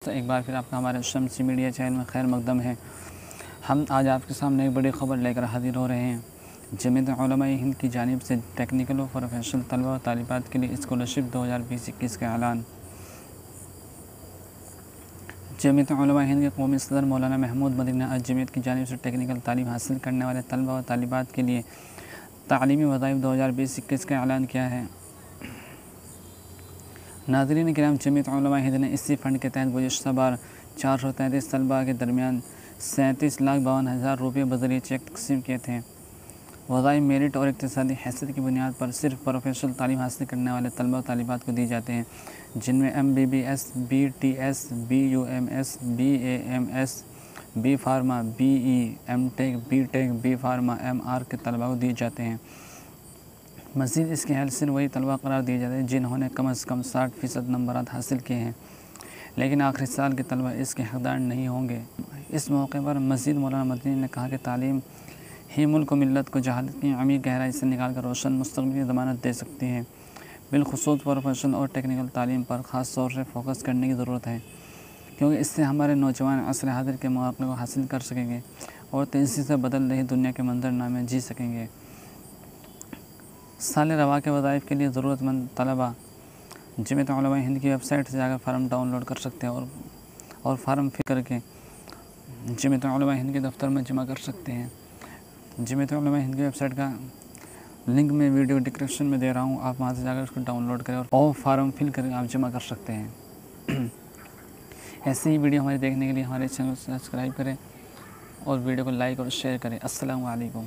तो एक बार फिर आपका हमारे शम्सी मीडिया चैनल में खैर मकदम है। हम आज आपके सामने एक बड़ी ख़बर लेकर हाजिर हो रहे हैं। जमीयत उलमा-ए हिंद की जानिब से टेक्निकल व प्रोफेशनल तलबा व तालिबात के लिए स्कॉलरशिप 2020-21 का ऐलान। जमीयत उलमा-ए हिंद के कौमी सदर मौलाना महमूद मदनी ने आज जमीयत की जानिब से टेक्निकल तालीम हासिल करने वाले तलबा व तालिबात के लिए तालीमी वज़ाइफ 2020-21 का ऐलान किया है। नाज़रीन किराम, जमीयत उलमा-ए हिंद ने इसी फ़ंड के तहत गुज़िश्ता बार 433 तलबा के दरमियान 37,52,000 रुपये बज़रिए चेक तक़सीम किए थे। वज़ाइफ मेरिट और इक़्तिसादी हैसियत की बुनियाद पर सिर्फ प्रोफेशनल तालीम हासिल करने वाले तलबा व तालिबात को दी जाते हैं, जिनमें MBBS, BTS, BUMS, BAMS, B pharma, BE, MTech, BTech, B pharma, MR के तलबा को दिए जाते हैं। मज़ीद इसके अहल सिर्फ वही तलबा करार दिए जाते हैं जिन्होंने कम अज़ कम 60% नंबरात हासिल किए हैं, लेकिन आखिरी साल के तलबा इसके हक़दार नहीं होंगे। इस मौके पर मज़ीद मौलाना मदनी ने कहा कि तालीम ही मुल्क व मिल्लत को जहालत की अमीर गहराई से निकाल कर रोशन मुस्तक़बिल की ज़मानत दे सकती है। बिलख़ुसूस प्रोफेशनल और टेक्निकल तालीम पर ख़ास तौर से फ़ोकस करने की ज़रूरत है, क्योंकि इससे हमारे नौजवान असर हाज़िर के मौक़े को हासिल कर सकेंगे और तेज़ी से बदल रही दुनिया के मंज़रनामे जी सकेंगे। साल रवा के वज़ाइफ के लिए ज़रूरतमंद तलबा जमीयत उलमा-ए हिंद की वेबसाइट से जाकर फ़ार्म डाउनलोड कर सकते हैं और फ़ार्म फिल करके जमीयत उलमा-ए हिंद के दफ्तर में जमा कर सकते हैं। जमीयत उलमा-ए हिंद की वेबसाइट का लिंक मैं वीडियो डिस्क्रिप्शन में दे रहा हूँ, आप वहाँ से जाकर उसको डाउनलोड करें और फ़ार्म फिल करके आप जमा कर सकते हैं। ऐसी ही वीडियो हमारे देखने के लिए हमारे चैनल को सब्सक्राइब करें और वीडियो को लाइक और शेयर करें। अस्सलामु अलैकुम।